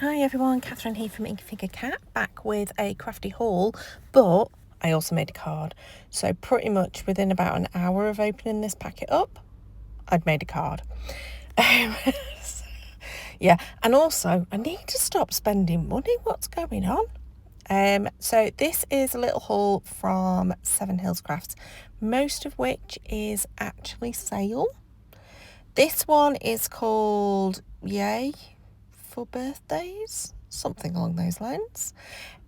Hi everyone, Catherine here from Ink Figure Cat, back with a crafty haul, but I also made a card. So pretty much within about an hour of opening this packet up, I'd made a card. Yeah, and also I need to stop spending money. What's going on? So this is a little haul from Seven Hills Crafts, most of which is actually sale. This one is called Yay for Birthdays, something along those lines.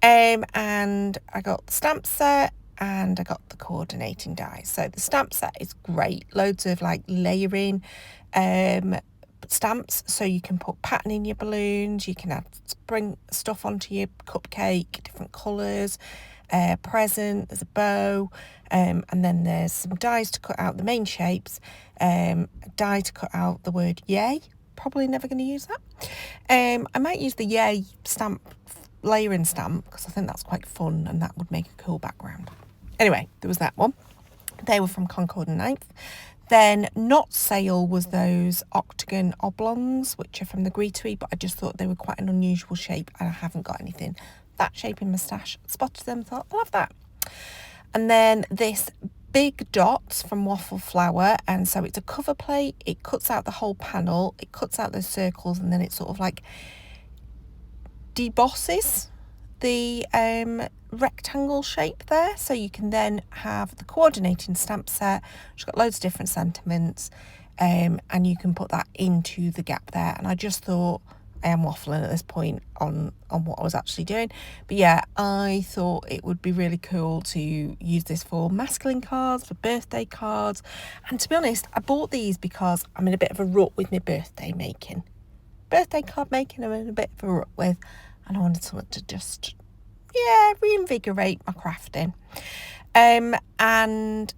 And I got the stamp set and I got the coordinating dies. So the stamp set is great, loads of like layering stamps, so you can put pattern in your balloons, you can add spring stuff onto your cupcake, different colours, present, there's a bow, and then there's some dies to cut out the main shapes, a die to cut out the word yay. Probably never going to use that. I might use the yay stamp, layering stamp, because I think that's quite fun and that would make a cool background. Anyway, there was that one. They were from Concord and Ninth. Then not sale was those octagon oblongs, which are from the Greenery, but I just thought they were quite an unusual shape and I haven't got anything that shape in my stash. Spotted them, thought I'll have that. And then this big dots from Waffle flower, and so it's a cover plate. It cuts out the whole panel, it cuts out those circles, and then it sort of like debosses the rectangle shape there, so you can then have the coordinating stamp set, which got loads of different sentiments, and you can put that into the gap there. And I just thought, I am waffling at this point on what I was actually doing, but yeah, I thought it would be really cool to use this for masculine cards, for birthday cards. And to be honest, I bought these because I'm in a bit of a rut with my birthday card making. I'm in a bit of a rut with, and I wanted something to just reinvigorate my crafting. And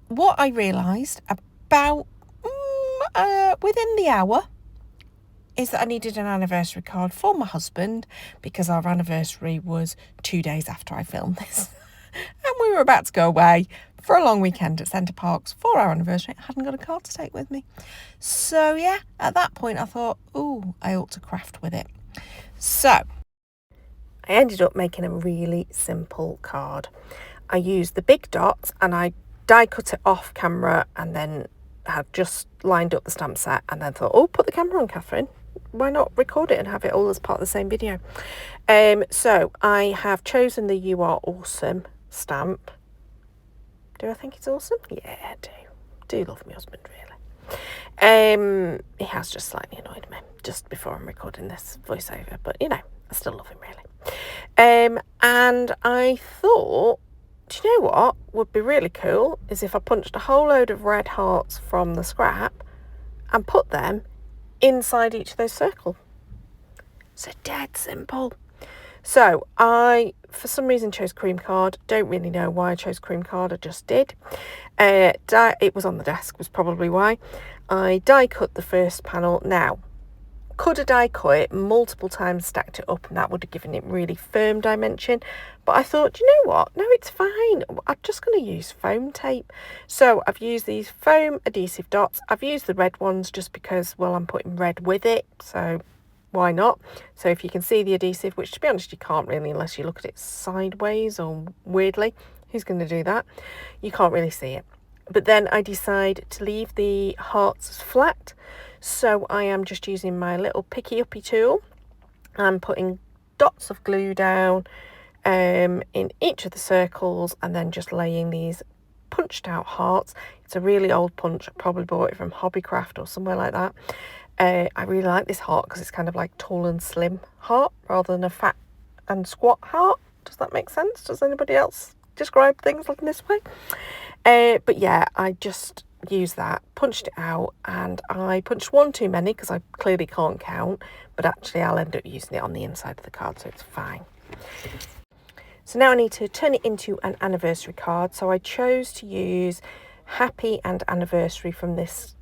what I realised about within the hour is that I needed an anniversary card for my husband, because our anniversary was 2 days after I filmed this. And we were about to go away for a long weekend at Centre Parks for our anniversary. I hadn't got a card to take with me. So yeah, at that point I thought, ooh, I ought to craft with it. So I ended up making a really simple card. I used the big dots and I die cut it off camera, and then had just lined up the stamp set, and then thought, oh, put the camera on, Catherine. Why not record it and have it all as part of the same video? So I have chosen the You Are Awesome stamp. Do I think it's awesome? Yeah, I do love my husband, really. He has just slightly annoyed me just before I'm recording this voiceover, but you know, I still love him, really. And I thought, do you know what would be really cool is if I punched a whole load of red hearts from the scrap and put them inside each of those circles. So dead simple. So I, for some reason, chose cream card. Don't really know why I chose cream card. I just did. It was on the desk, was probably why. I die cut the first panel. Now, could have die cut it multiple times, stacked it up, and that would have given it really firm dimension. But I thought, you know what? No, it's fine. I'm just going to use foam tape. So I've used these foam adhesive dots. I've used the red ones just because, well, I'm putting red with it. So why not? So if you can see the adhesive, which to be honest, you can't really unless you look at it sideways or weirdly. Who's going to do that? You can't really see it. But then I decide to leave the hearts flat. So I am just using my little picky uppy tool and putting dots of glue down in each of the circles, and then just laying these punched out hearts. It's a really old punch. I probably bought it from Hobbycraft or somewhere like that. I really like this heart because it's kind of like tall and slim heart rather than a fat and squat heart. Does that make sense? Does anybody else describe things like in this way? But yeah, I just used that, punched it out, and I punched one too many because I clearly can't count, but actually I'll end up using it on the inside of the card, so it's fine. So now I need to turn it into an anniversary card. So I chose to use Happy and Anniversary from this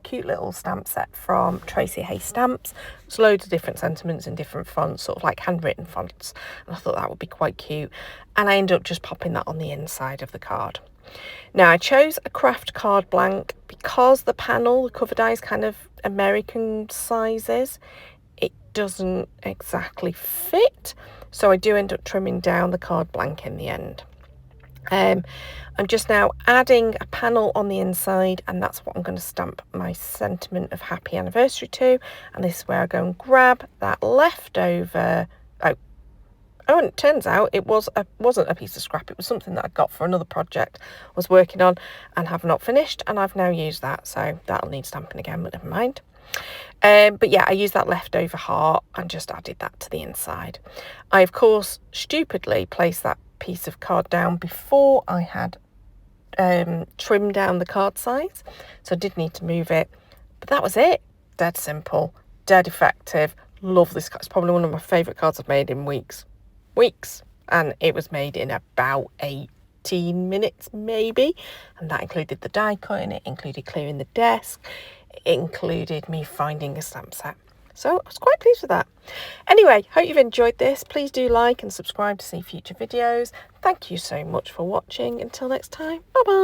cute little stamp set from Tracy Hay Stamps. There's loads of different sentiments in different fonts, sort of like handwritten fonts, and I thought that would be quite cute, and I ended up just popping that on the inside of the card. Now I chose a craft card blank because the panel, the cover die is kind of American sizes. doesn't exactly fit, so I do end up trimming down the card blank in the end. I'm just now adding a panel on the inside, and that's what I'm going to stamp my sentiment of happy anniversary to. And this is where I go and grab that leftover. Oh, and it turns out it wasn't a piece of scrap. It was something that I got for another project I was working on and have not finished, and I've now used that, so that'll need stamping again, but never mind. But yeah, I used that leftover heart and just added that to the inside. I, of course, stupidly placed that piece of card down before I had trimmed down the card size, so I did need to move it. But that was it. Dead simple, dead effective. Love this card. It's probably one of my favourite cards I've made in weeks. And it was made in about 18 minutes maybe, and that included the die cutting, it included clearing the desk, it included me finding a stamp set. So I was quite pleased with that. Anyway, hope you've enjoyed this. Please do like and subscribe to see future videos. Thank you so much for watching. Until next time, bye bye.